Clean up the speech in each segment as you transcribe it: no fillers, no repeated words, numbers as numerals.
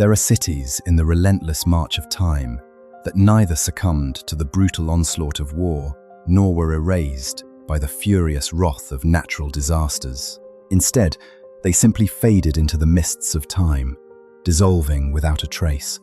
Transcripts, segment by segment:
There are cities in the relentless march of time that neither succumbed to the brutal onslaught of war nor were erased by the furious wrath of natural disasters. Instead, they simply faded into the mists of time, dissolving without a trace.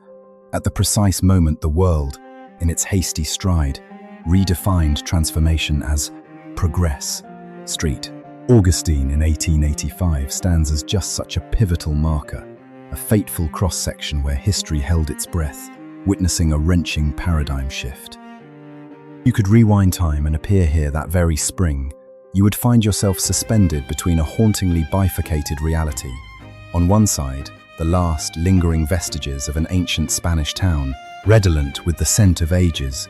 At the precise moment the world, in its hasty stride, redefined transformation as progress. Street. Augustine in 1885 stands as just such a pivotal marker, a fateful cross-section where history held its breath, witnessing a wrenching paradigm shift. You could rewind time and appear here that very spring. You would find yourself suspended between a hauntingly bifurcated reality. On one side, the last lingering vestiges of an ancient Spanish town, redolent with the scent of ages.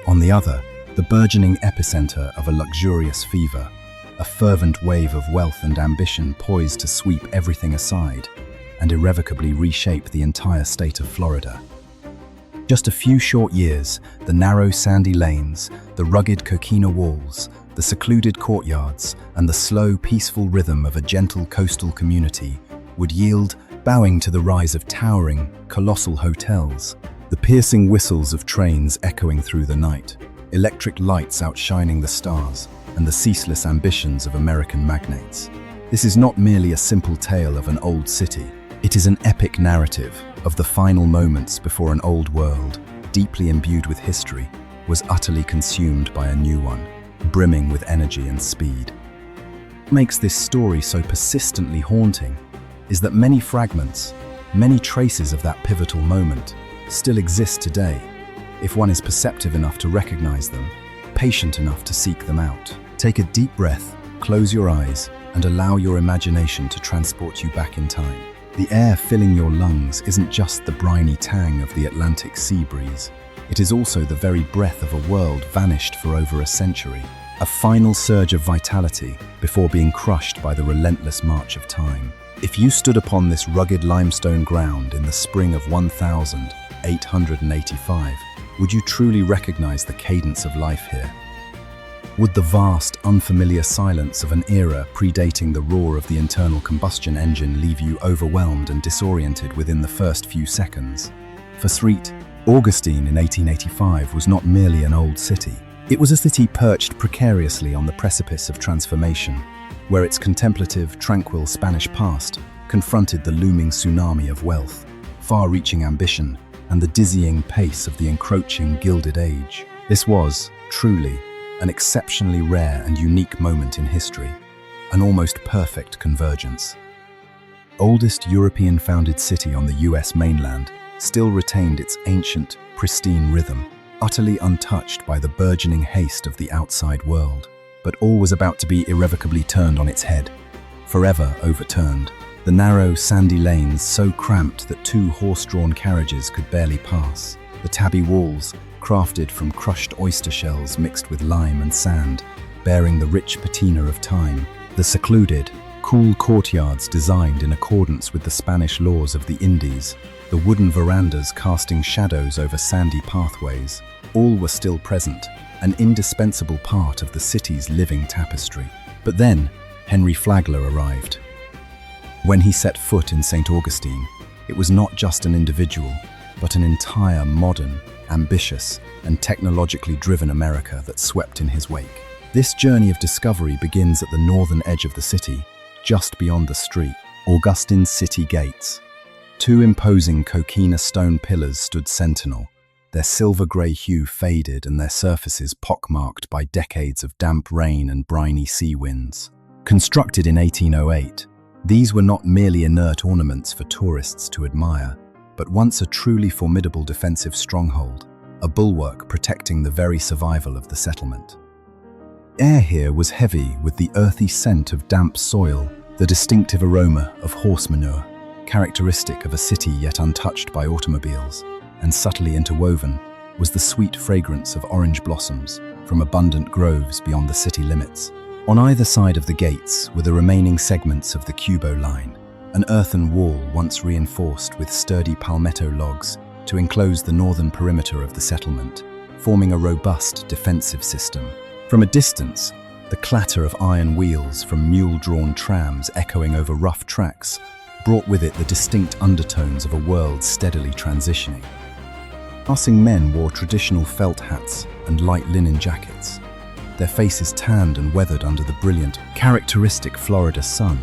On the other, the burgeoning epicenter of a luxurious fever, a fervent wave of wealth and ambition poised to sweep everything aside and irrevocably reshape the entire state of Florida. Just a few short years, the narrow sandy lanes, the rugged coquina walls, the secluded courtyards, and the slow, peaceful rhythm of a gentle coastal community would yield, bowing to the rise of towering, colossal hotels, the piercing whistles of trains echoing through the night, electric lights outshining the stars, and the ceaseless ambitions of American magnates. This is not merely a simple tale of an old city. It is an epic narrative of the final moments before an old world, deeply imbued with history, was utterly consumed by a new one, brimming with energy and speed. What makes this story so persistently haunting is that many fragments, many traces of that pivotal moment, still exist today, if one is perceptive enough to recognize them, patient enough to seek them out. Take a deep breath, close your eyes, and allow your imagination to transport you back in time. The air filling your lungs isn't just the briny tang of the Atlantic sea breeze. It is also the very breath of a world vanished for over a century, a final surge of vitality before being crushed by the relentless march of time. If you stood upon this rugged limestone ground in the spring of 1885, would you truly recognize the cadence of life here? Would the vast, unfamiliar silence of an era predating the roar of the internal combustion engine leave you overwhelmed and disoriented within the first few seconds? For Street, Augustine in 1885 was not merely an old city. It was a city perched precariously on the precipice of transformation, where its contemplative, tranquil Spanish past confronted the looming tsunami of wealth, far-reaching ambition, and the dizzying pace of the encroaching Gilded Age. This was, truly, an exceptionally rare and unique moment in history, an almost perfect convergence. Oldest European-founded city on the US mainland still retained its ancient, pristine rhythm, utterly untouched by the burgeoning haste of the outside world. But all was about to be irrevocably turned on its head, forever overturned. The narrow, sandy lanes so cramped that two horse-drawn carriages could barely pass. The tabby walls, crafted from crushed oyster shells mixed with lime and sand, bearing the rich patina of time. The secluded, cool courtyards designed in accordance with the Spanish laws of the Indies. The wooden verandas casting shadows over sandy pathways. All were still present, an indispensable part of the city's living tapestry. But then, Henry Flagler arrived. When he set foot in St. Augustine, it was not just an individual, but an entire modern, ambitious, and technologically driven America that swept in his wake. This journey of discovery begins at the northern edge of the city, just beyond the street, Augustine's city gates. Two imposing coquina stone pillars stood sentinel, their silver-grey hue faded and their surfaces pockmarked by decades of damp rain and briny sea winds. Constructed in 1808, these were not merely inert ornaments for tourists to admire, but once a truly formidable defensive stronghold, a bulwark protecting the very survival of the settlement. Air here was heavy with the earthy scent of damp soil, the distinctive aroma of horse manure, characteristic of a city yet untouched by automobiles, and subtly interwoven was the sweet fragrance of orange blossoms from abundant groves beyond the city limits. On either side of the gates were the remaining segments of the Cubo line, an earthen wall once reinforced with sturdy palmetto logs to enclose the northern perimeter of the settlement, forming a robust defensive system. From a distance, the clatter of iron wheels from mule-drawn trams echoing over rough tracks brought with it the distinct undertones of a world steadily transitioning. Passing men wore traditional felt hats and light linen jackets, their faces tanned and weathered under the brilliant, characteristic Florida sun,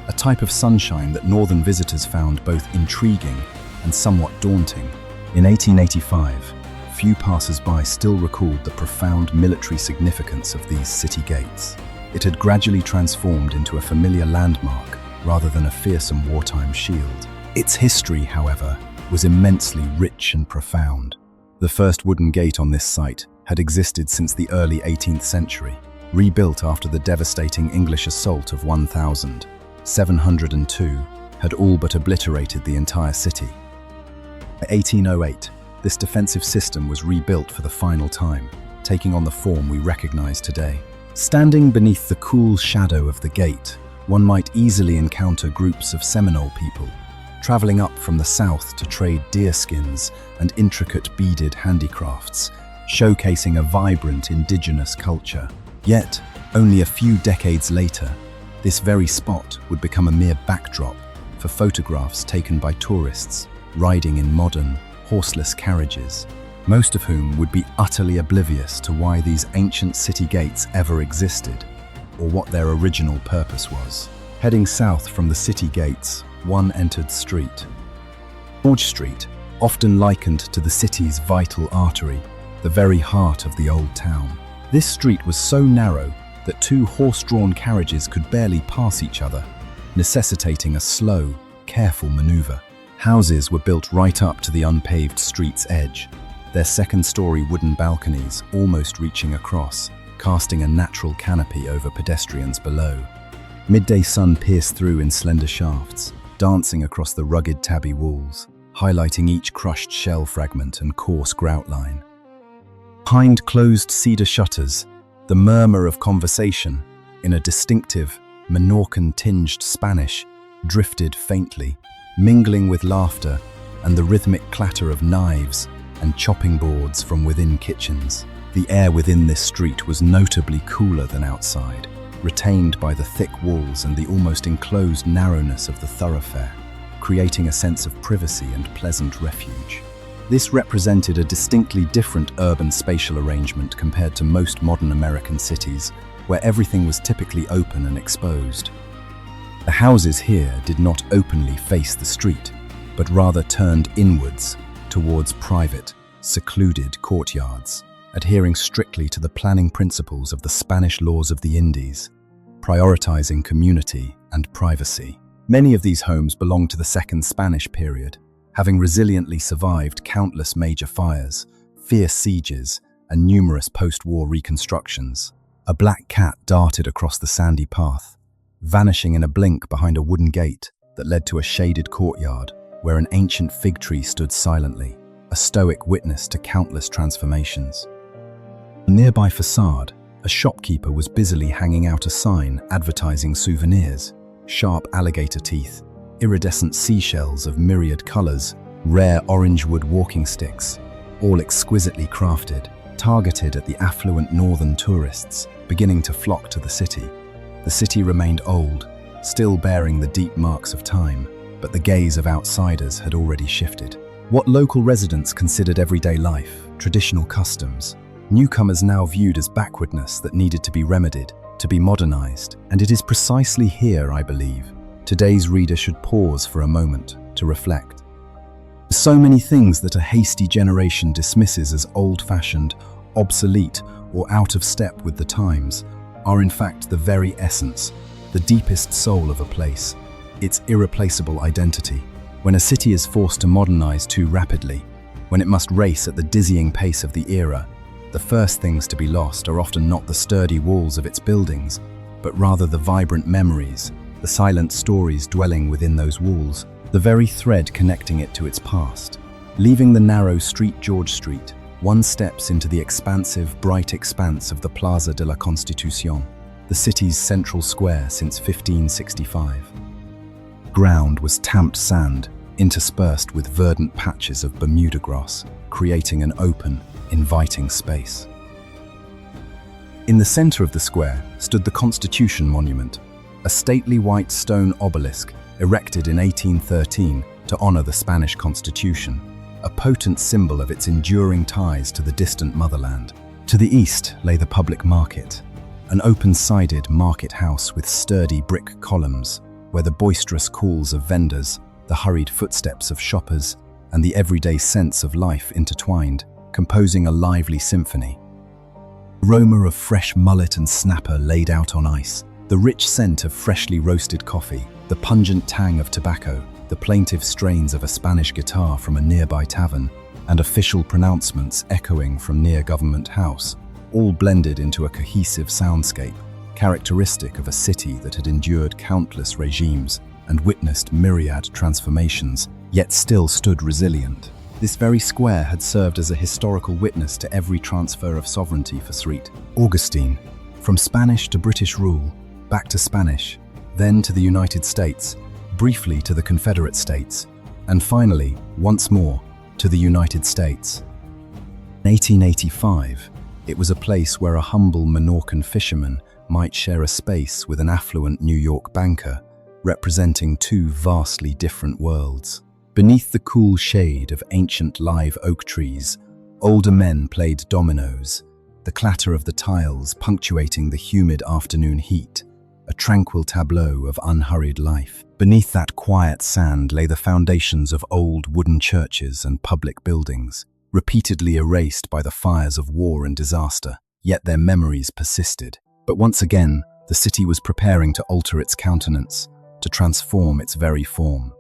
a type of sunshine that northern visitors found both intriguing and somewhat daunting. In 1885, few passers-by still recalled the profound military significance of these city gates. It had gradually transformed into a familiar landmark rather than a fearsome wartime shield. Its history, however, was immensely rich and profound. The first wooden gate on this site had existed since the early 18th century, rebuilt after the devastating English assault of 1702 had all but obliterated the entire city. By 1808, this defensive system was rebuilt for the final time, taking on the form we recognize today. Standing beneath the cool shadow of the gate, one might easily encounter groups of Seminole people, traveling up from the south to trade deerskins and intricate beaded handicrafts, showcasing a vibrant indigenous culture. Yet, only a few decades later, this very spot would become a mere backdrop for photographs taken by tourists riding in modern, horseless carriages, most of whom would be utterly oblivious to why these ancient city gates ever existed or what their original purpose was. Heading south from the city gates, one entered street. George Street, often likened to the city's vital artery, the very heart of the old town. This street was so narrow that two horse-drawn carriages could barely pass each other, necessitating a slow, careful maneuver. Houses were built right up to the unpaved street's edge, their second-story wooden balconies almost reaching across, casting a natural canopy over pedestrians below. Midday sun pierced through in slender shafts, dancing across the rugged tabby walls, highlighting each crushed shell fragment and coarse grout line. Behind closed cedar shutters, the murmur of conversation, in a distinctive, Menorcan-tinged Spanish, drifted faintly, mingling with laughter and the rhythmic clatter of knives and chopping boards from within kitchens. The air within this street was notably cooler than outside, retained by the thick walls and the almost enclosed narrowness of the thoroughfare, creating a sense of privacy and pleasant refuge. This represented a distinctly different urban spatial arrangement compared to most modern American cities, where everything was typically open and exposed. The houses here did not openly face the street, but rather turned inwards towards private, secluded courtyards, adhering strictly to the planning principles of the Spanish laws of the Indies, prioritizing community and privacy. Many of these homes belonged to the Second Spanish period, having resiliently survived countless major fires, fierce sieges, and numerous post-war reconstructions. A black cat darted across the sandy path, vanishing in a blink behind a wooden gate that led to a shaded courtyard where an ancient fig tree stood silently, a stoic witness to countless transformations. On a nearby facade, a shopkeeper was busily hanging out a sign advertising souvenirs: sharp alligator teeth, iridescent seashells of myriad colors, rare orange wood walking sticks, all exquisitely crafted, targeted at the affluent northern tourists beginning to flock to the city. The city remained old, still bearing the deep marks of time, but the gaze of outsiders had already shifted. What local residents considered everyday life, traditional customs, newcomers now viewed as backwardness that needed to be remedied, to be modernized. And it is precisely here, I believe, today's reader should pause for a moment to reflect. So many things that a hasty generation dismisses as old-fashioned, obsolete, or out of step with the times are in fact the very essence, the deepest soul of a place, its irreplaceable identity. When a city is forced to modernize too rapidly, when it must race at the dizzying pace of the era, the first things to be lost are often not the sturdy walls of its buildings, but rather the vibrant memories, the silent stories dwelling within those walls, the very thread connecting it to its past. Leaving the narrow street George Street, one steps into the expansive, bright expanse of the Plaza de la Constitución, the city's central square since 1565. Ground was tamped sand, interspersed with verdant patches of Bermuda grass, creating an open, inviting space. In the center of the square stood the Constitution Monument, a stately white stone obelisk erected in 1813 to honor the Spanish Constitution, a potent symbol of its enduring ties to the distant motherland. To the east lay the public market, an open-sided market house with sturdy brick columns, where the boisterous calls of vendors, the hurried footsteps of shoppers, and the everyday sense of life intertwined, composing a lively symphony. The aroma of fresh mullet and snapper laid out on ice, the rich scent of freshly roasted coffee, the pungent tang of tobacco, the plaintive strains of a Spanish guitar from a nearby tavern, and official pronouncements echoing from near Government House, all blended into a cohesive soundscape, characteristic of a city that had endured countless regimes and witnessed myriad transformations, yet still stood resilient. This very square had served as a historical witness to every transfer of sovereignty for St. Augustine, from Spanish to British rule, back to Spanish, then to the United States, briefly to the Confederate States, and finally, once more, to the United States. In 1885, it was a place where a humble Menorcan fisherman might share a space with an affluent New York banker, representing two vastly different worlds. Beneath the cool shade of ancient live oak trees, older men played dominoes, the clatter of the tiles punctuating the humid afternoon heat, a tranquil tableau of unhurried life. Beneath that quiet sand lay the foundations of old wooden churches and public buildings, repeatedly erased by the fires of war and disaster, yet their memories persisted. But once again, the city was preparing to alter its countenance, to transform its very form.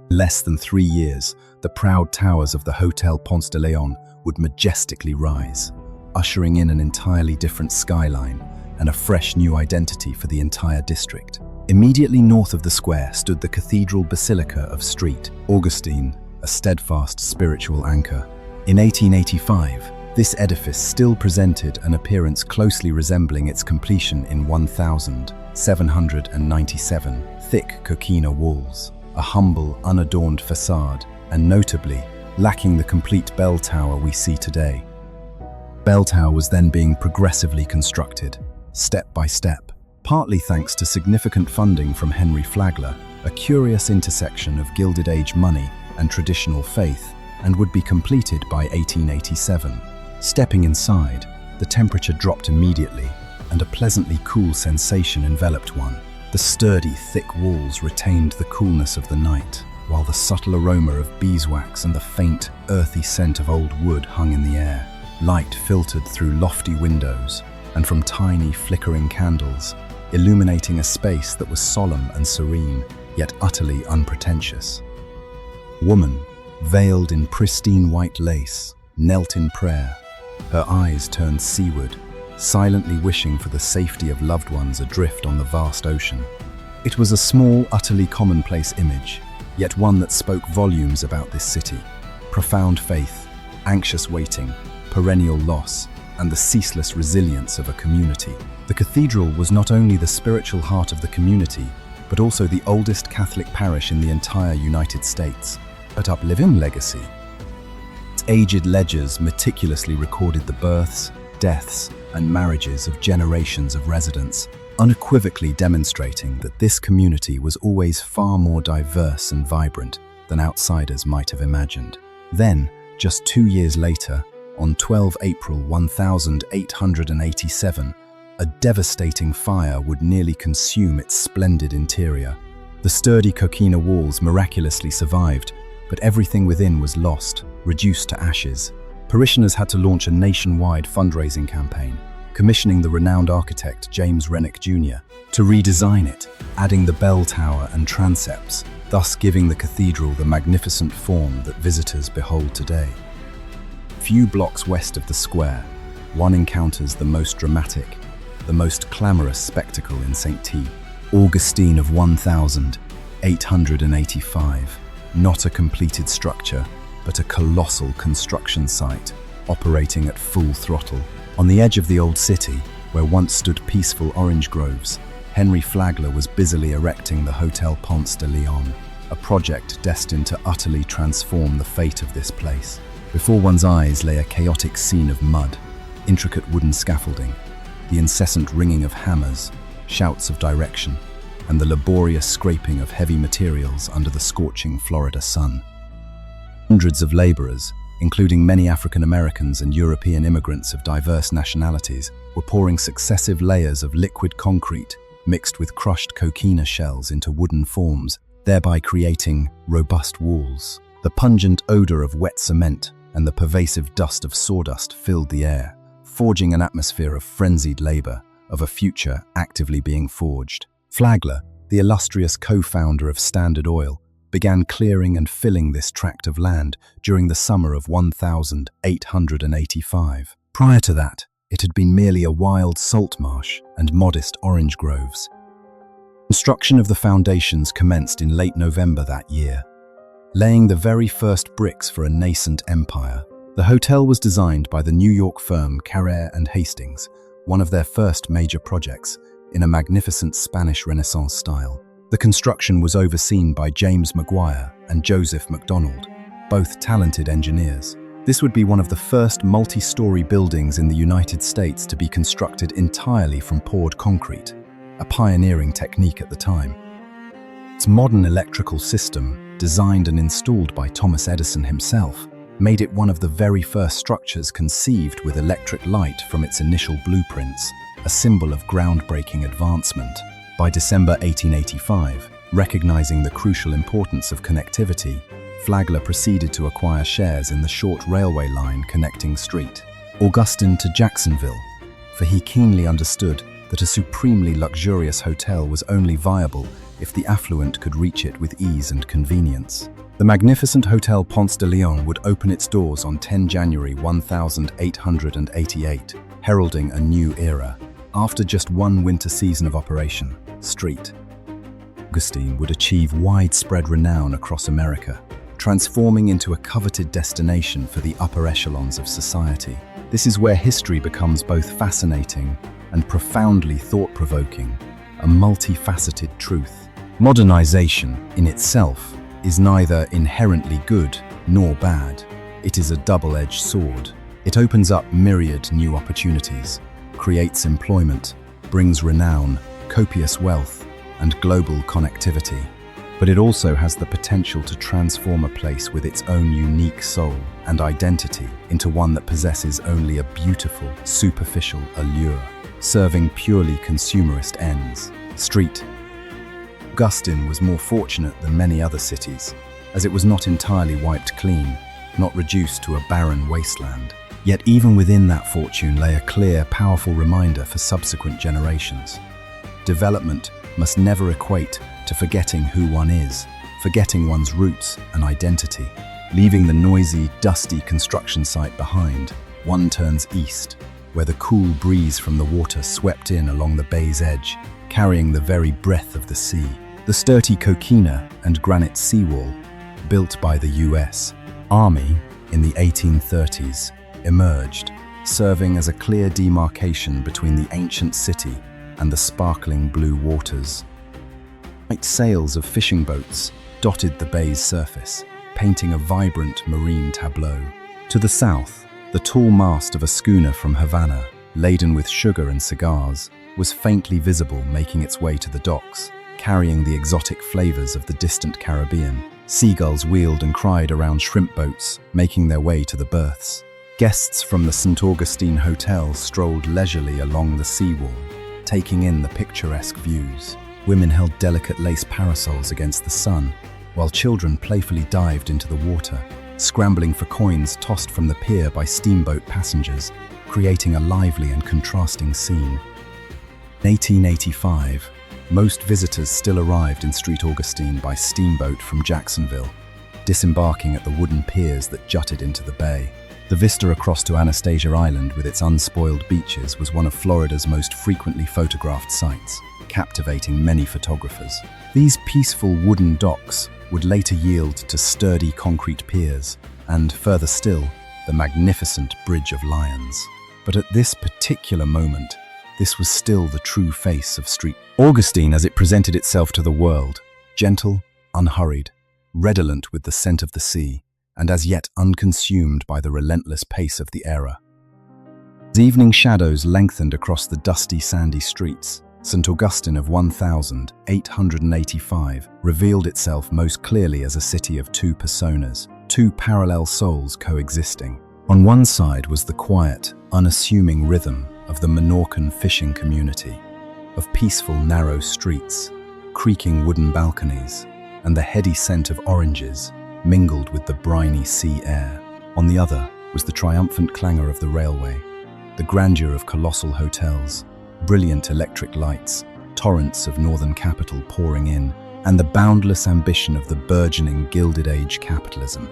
In less than 3 years, the proud towers of the Hotel Ponce de Leon would majestically rise, ushering in an entirely different skyline and a fresh new identity for the entire district. Immediately north of the square stood the Cathedral Basilica of St. Augustine, a steadfast spiritual anchor. In 1885, this edifice still presented an appearance closely resembling its completion in 1797, thick coquina walls, a humble, unadorned facade, and notably, lacking the complete bell tower we see today. Bell tower was then being progressively constructed, step by step, partly thanks to significant funding from Henry Flagler, a curious intersection of Gilded Age money and traditional faith, and would be completed by 1887. Stepping inside, the temperature dropped immediately, and a pleasantly cool sensation enveloped one. The sturdy, thick walls retained the coolness of the night, while the subtle aroma of beeswax and the faint, earthy scent of old wood hung in the air. Light filtered through lofty windows, and from tiny, flickering candles, illuminating a space that was solemn and serene, yet utterly unpretentious. A woman, veiled in pristine white lace, knelt in prayer, her eyes turned seaward, silently wishing for the safety of loved ones adrift on the vast ocean. It was a small, utterly commonplace image, yet one that spoke volumes about this city. Profound faith, anxious waiting, perennial loss, and the ceaseless resilience of a community. The cathedral was not only the spiritual heart of the community, but also the oldest Catholic parish in the entire United States. But upliving legacy. Its aged ledgers meticulously recorded the births, deaths, and marriages of generations of residents, unequivocally demonstrating that this community was always far more diverse and vibrant than outsiders might have imagined. Then, just 2 years later, on 12 April 1887, a devastating fire would nearly consume its splendid interior. The sturdy coquina walls miraculously survived, but everything within was lost, reduced to ashes. Parishioners had to launch a nationwide fundraising campaign, commissioning the renowned architect James Renwick Jr. to redesign it, adding the bell tower and transepts, thus giving the cathedral the magnificent form that visitors behold today. A few blocks west of the square, one encounters the most dramatic, the most clamorous spectacle in St. Augustine of 1885, not a completed structure, but a colossal construction site, operating at full throttle. On the edge of the old city, where once stood peaceful orange groves, Henry Flagler was busily erecting the Hotel Ponce de Leon, a project destined to utterly transform the fate of this place. Before one's eyes lay a chaotic scene of mud, intricate wooden scaffolding, the incessant ringing of hammers, shouts of direction, and the laborious scraping of heavy materials under the scorching Florida sun. Hundreds of laborers, including many African Americans and European immigrants of diverse nationalities, were pouring successive layers of liquid concrete mixed with crushed coquina shells into wooden forms, thereby creating robust walls. The pungent odor of wet cement and the pervasive dust of sawdust filled the air, forging an atmosphere of frenzied labor, of a future actively being forged. Flagler, the illustrious co-founder of Standard Oil, began clearing and filling this tract of land during the summer of 1885. Prior to that, it had been merely a wild salt marsh and modest orange groves. Construction of the foundations commenced in late November that year, laying the very first bricks for a nascent empire. The hotel was designed by the New York firm Carrere and Hastings, one of their first major projects, in a magnificent Spanish Renaissance style. The construction was overseen by James Maguire and Joseph MacDonald, both talented engineers. This would be one of the first multi-story buildings in the United States to be constructed entirely from poured concrete, a pioneering technique at the time. Its modern electrical system, designed and installed by Thomas Edison himself, made it one of the very first structures conceived with electric light from its initial blueprints, a symbol of groundbreaking advancement. By December 1885, recognizing the crucial importance of connectivity, Flagler proceeded to acquire shares in the short railway line connecting St. Augustine to Jacksonville, for he keenly understood that a supremely luxurious hotel was only viable if the affluent could reach it with ease and convenience. The magnificent Hotel Ponce de Leon would open its doors on 10 January 1888, heralding a new era. After just one winter season of operation, St. Augustine would achieve widespread renown across America, transforming into a coveted destination for the upper echelons of society. This is where history becomes both fascinating and profoundly thought-provoking, a multifaceted truth. Modernization, in itself, is neither inherently good nor bad. It is a double-edged sword. It opens up myriad new opportunities, creates employment, brings renown, copious wealth, and global connectivity. But it also has the potential to transform a place with its own unique soul and identity into one that possesses only a beautiful, superficial allure, serving purely consumerist ends. St. Augustine was more fortunate than many other cities, as it was not entirely wiped clean, not reduced to a barren wasteland. Yet even within that fortune lay a clear, powerful reminder for subsequent generations. Development must never equate to forgetting who one is, forgetting one's roots and identity. Leaving the noisy, dusty construction site behind, one turns east, where the cool breeze from the water swept in along the bay's edge, carrying the very breath of the sea. The sturdy coquina and granite seawall, built by the U.S. Army in the 1830s, emerged, serving as a clear demarcation between the ancient city and the sparkling blue waters. White sails of fishing boats dotted the bay's surface, painting a vibrant marine tableau. To the south, the tall mast of a schooner from Havana, laden with sugar and cigars, was faintly visible, making its way to the docks, carrying the exotic flavors of the distant Caribbean. Seagulls wheeled and cried around shrimp boats, making their way to the berths. Guests from the St. Augustine Hotel strolled leisurely along the seawall, taking in the picturesque views. Women held delicate lace parasols against the sun, while children playfully dived into the water, scrambling for coins tossed from the pier by steamboat passengers, creating a lively and contrasting scene. In 1885, most visitors still arrived in St. Augustine by steamboat from Jacksonville, disembarking at the wooden piers that jutted into the bay. The vista across to Anastasia Island with its unspoiled beaches was one of Florida's most frequently photographed sights, captivating many photographers. These peaceful wooden docks would later yield to sturdy concrete piers and, further still, the magnificent Bridge of Lions. But at this particular moment, this was still the true face of St. Augustine as it presented itself to the world, gentle, unhurried, redolent with the scent of the sea, and as yet unconsumed by the relentless pace of the era. As evening shadows lengthened across the dusty, sandy streets, St. Augustine of 1885 revealed itself most clearly as a city of two personas, two parallel souls coexisting. On one side was the quiet, unassuming rhythm of the Menorcan fishing community, of peaceful, narrow streets, creaking wooden balconies, and the heady scent of oranges mingled with the briny sea air. On the other was the triumphant clangor of the railway, the grandeur of colossal hotels, brilliant electric lights, torrents of northern capital pouring in, and the boundless ambition of the burgeoning Gilded Age capitalism.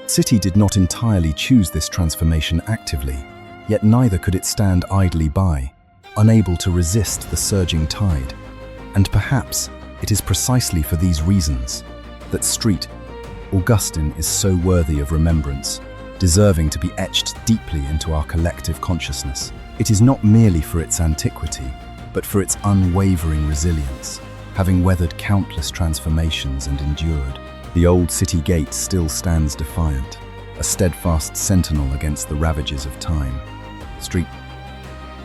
The city did not entirely choose this transformation actively, yet neither could it stand idly by, unable to resist the surging tide. And perhaps it is precisely for these reasons that St. Augustine is so worthy of remembrance, deserving to be etched deeply into our collective consciousness. It is not merely for its antiquity, but for its unwavering resilience, having weathered countless transformations and endured. The old city gate still stands defiant, a steadfast sentinel against the ravages of time.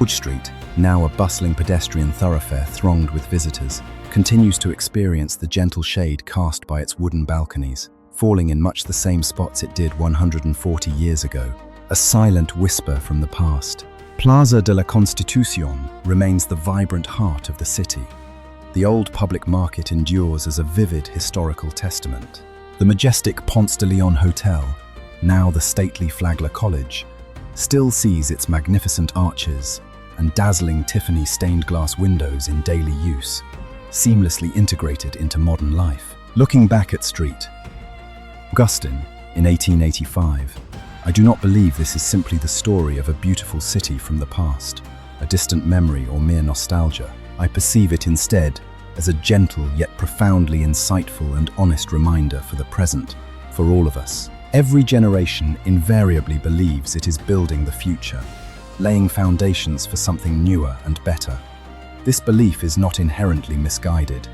Wood Street, now a bustling pedestrian thoroughfare thronged with visitors, continues to experience the gentle shade cast by its wooden balconies, falling in much the same spots it did 140 years ago, a silent whisper from the past. Plaza de la Constitución remains the vibrant heart of the city. The old public market endures as a vivid historical testament. The majestic Ponce de Leon Hotel, now the stately Flagler College, still sees its magnificent arches and dazzling Tiffany stained glass windows in daily use, seamlessly integrated into modern life. Looking back at St. Augustine in 1885, I do not believe this is simply the story of a beautiful city from the past, a distant memory or mere nostalgia. I perceive it instead as a gentle yet profoundly insightful and honest reminder for the present, for all of us. Every generation invariably believes it is building the future, laying foundations for something newer and better. This belief is not inherently misguided.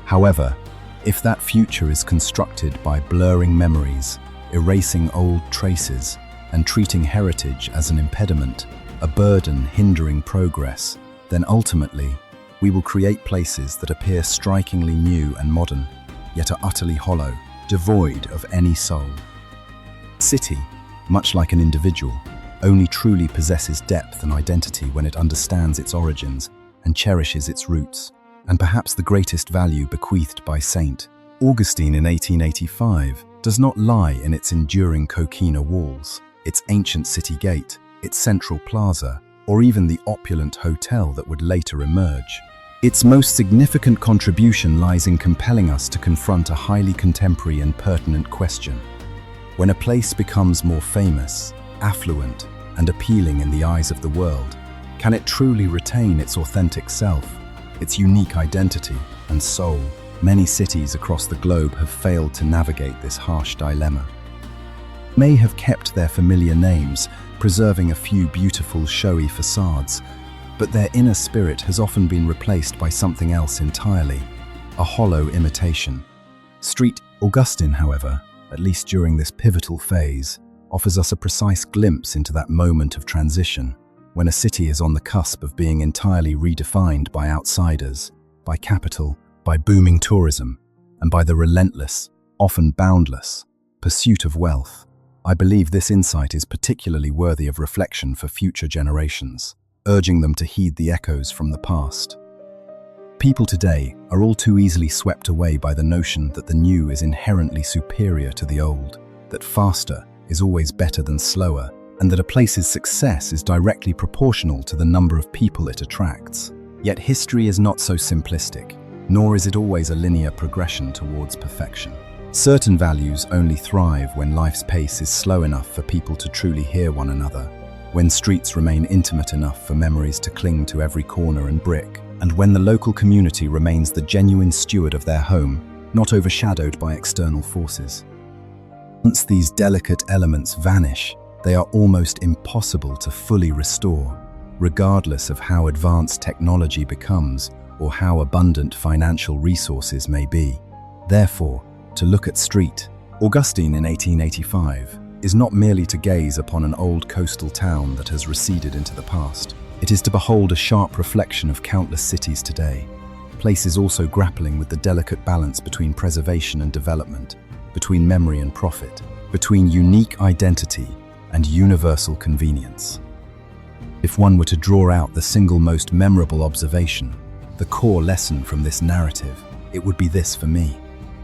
However, if that future is constructed by blurring memories, erasing old traces, and treating heritage as an impediment, a burden hindering progress, then ultimately, we will create places that appear strikingly new and modern, yet are utterly hollow, devoid of any soul. A city, much like an individual, only truly possesses depth and identity when it understands its origins and cherishes its roots. And perhaps the greatest value bequeathed by St. Augustine in 1885 does not lie in its enduring coquina walls, its ancient city gate, its central plaza, or even the opulent hotel that would later emerge. Its most significant contribution lies in compelling us to confront a highly contemporary and pertinent question. When a place becomes more famous, affluent, and appealing in the eyes of the world, can it truly retain its authentic self, its unique identity and soul? Many cities across the globe have failed to navigate this harsh dilemma. May have kept their familiar names, preserving a few beautiful, showy facades, but their inner spirit has often been replaced by something else entirely, a hollow imitation. St. Augustine, however, at least during this pivotal phase, offers us a precise glimpse into that moment of transition, when a city is on the cusp of being entirely redefined by outsiders, by capital, by booming tourism, and by the relentless, often boundless, pursuit of wealth. I believe this insight is particularly worthy of reflection for future generations, urging them to heed the echoes from the past. People today are all too easily swept away by the notion that the new is inherently superior to the old, that faster is always better than slower, and that a place's success is directly proportional to the number of people it attracts. Yet history is not so simplistic, nor is it always a linear progression towards perfection. Certain values only thrive when life's pace is slow enough for people to truly hear one another, when streets remain intimate enough for memories to cling to every corner and brick, and when the local community remains the genuine steward of their home, not overshadowed by external forces. Once these delicate elements vanish, they are almost impossible to fully restore, regardless of how advanced technology becomes or how abundant financial resources may be. Therefore, to look at St. Augustine in 1885 is not merely to gaze upon an old coastal town that has receded into the past. It is to behold a sharp reflection of countless cities today, places also grappling with the delicate balance between preservation and development, between memory and profit, between unique identity and universal convenience. If one were to draw out the single most memorable observation, the core lesson from this narrative, it would be this for me.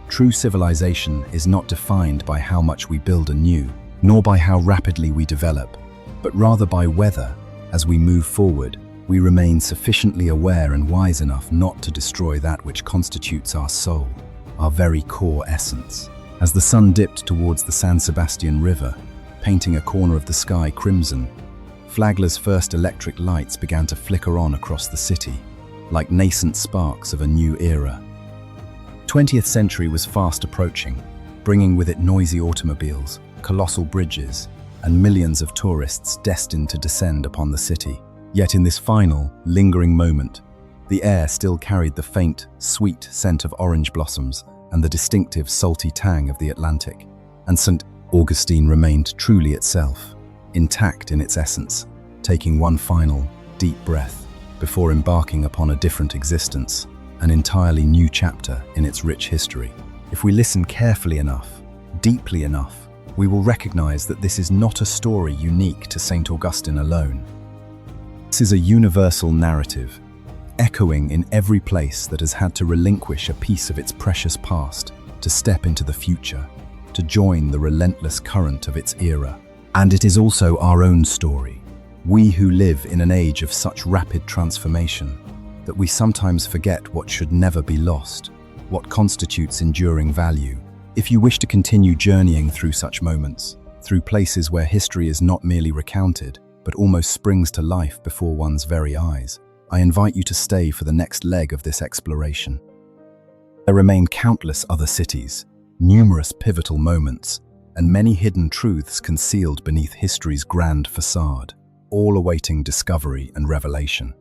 True civilization is not defined by how much we build anew, nor by how rapidly we develop, but rather by whether, as we move forward, we remain sufficiently aware and wise enough not to destroy that which constitutes our soul, our very core essence. As the sun dipped towards the San Sebastian River, painting a corner of the sky crimson, Flagler's first electric lights began to flicker on across the city, like nascent sparks of a new era. 20th century was fast approaching, bringing with it noisy automobiles, colossal bridges, and millions of tourists destined to descend upon the city. Yet in this final, lingering moment, the air still carried the faint, sweet scent of orange blossoms and the distinctive salty tang of the Atlantic, and St. Augustine remained truly itself, intact in its essence, taking one final, deep breath before embarking upon a different existence, an entirely new chapter in its rich history. If we listen carefully enough, deeply enough, we will recognize that this is not a story unique to St. Augustine alone. This is a universal narrative, echoing in every place that has had to relinquish a piece of its precious past to step into the future, to join the relentless current of its era. And it is also our own story, we who live in an age of such rapid transformation that we sometimes forget what should never be lost, what constitutes enduring value. If you wish to continue journeying through such moments, through places where history is not merely recounted, but almost springs to life before one's very eyes, I invite you to stay for the next leg of this exploration. There remain countless other cities, numerous pivotal moments, and many hidden truths concealed beneath history's grand facade, all awaiting discovery and revelation.